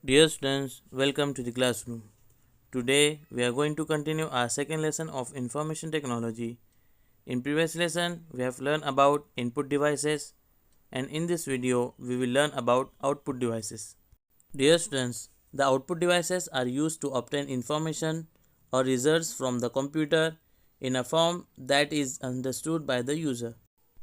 Dear students, welcome to the classroom. Today we are going to continue our second lesson of information technology. In previous lesson we have learned about input devices, and in this video we will learn about output devices. Dear students, the output devices are used to obtain information or results from the computer in a form that is understood by the user.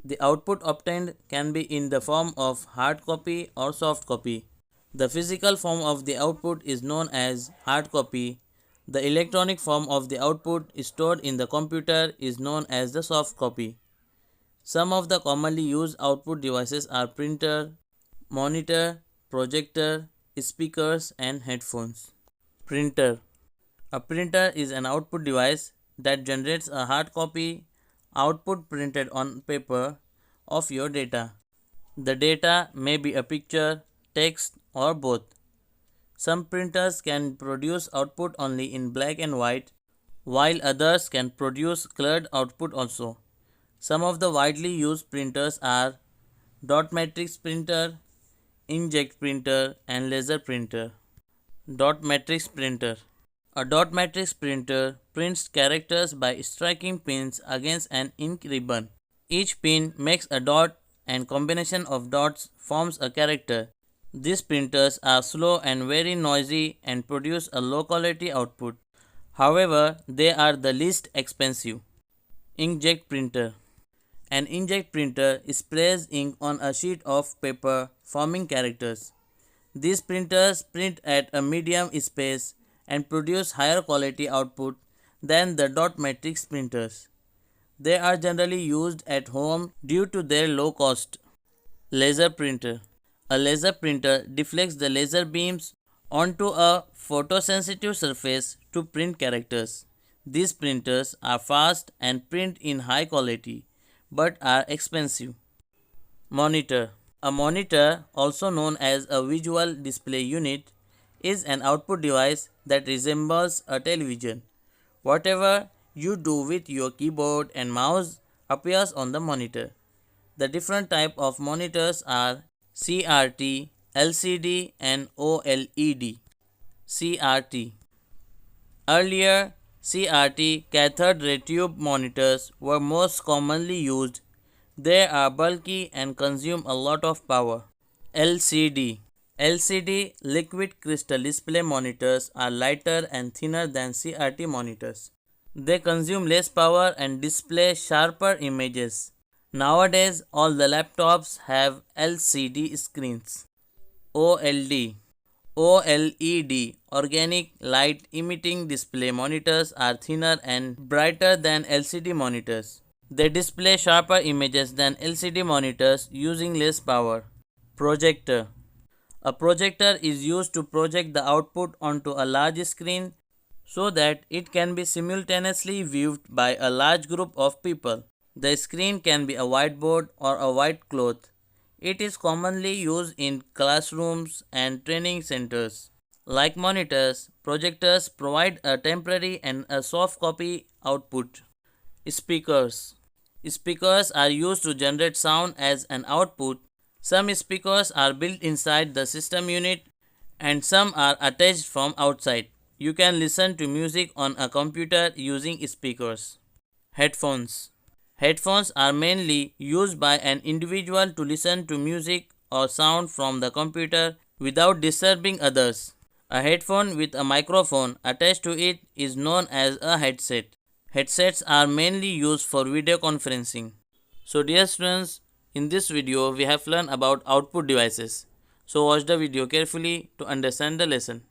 The output obtained can be in the form of hard copy or soft copy. The physical form of the output is known as hard copy. The electronic form of the output stored in the computer is known as the soft copy. Some of the commonly used output devices are printer, monitor, projector, speakers, and headphones. Printer. A printer is an output device that generates a hard copy output printed on paper of your data. The data may be a picture, text, or both. Some printers can produce output only in black and white, while others can produce colored output also. Some of the widely used printers are dot matrix printer, inkjet printer, and laser printer. Dot matrix printer. A dot matrix printer prints characters by striking pins against an ink ribbon. Each pin makes a dot and combination of dots forms a character. These printers are slow and very noisy and produce a low quality output. However, they are the least expensive. Inkjet printer. An inkjet printer sprays ink on a sheet of paper forming characters. These printers print at a medium space and produce higher quality output than the dot matrix printers. They are generally used at home due to their low cost. Laser printer. A laser printer deflects the laser beams onto a photosensitive surface to print characters. These printers are fast and print in high quality but are expensive. Monitor. A monitor, also known as a visual display unit, is an output device that resembles a television. Whatever you do with your keyboard and mouse appears on the monitor. The different type of monitors are CRT, LCD, and OLED. CRT. Earlier, CRT cathode ray tube monitors were most commonly used. They are bulky and consume a lot of power. LCD. LCD liquid crystal display monitors are lighter and thinner than CRT monitors. They consume less power and display sharper images. Nowadays, all the laptops have LCD screens. OLED. OLED organic light emitting display monitors are thinner and brighter than LCD monitors. They display sharper images than LCD monitors using less power. Projector. A projector is used to project the output onto a large screen so that it can be simultaneously viewed by a large group of people. The screen can be a whiteboard or a white cloth. It is commonly used in classrooms and training centers. Like monitors, projectors provide a temporary and a soft copy output. Speakers. Speakers are used to generate sound as an output. Some speakers are built inside the system unit and some are attached from outside. You can listen to music on a computer using speakers. Headphones. Headphones are mainly used by an individual to listen to music or sound from the computer without disturbing others. A headphone with a microphone attached to it is known as a headset. Headsets are mainly used for video conferencing. So dear students, in this video we have learned about output devices. So watch the video carefully to understand the lesson.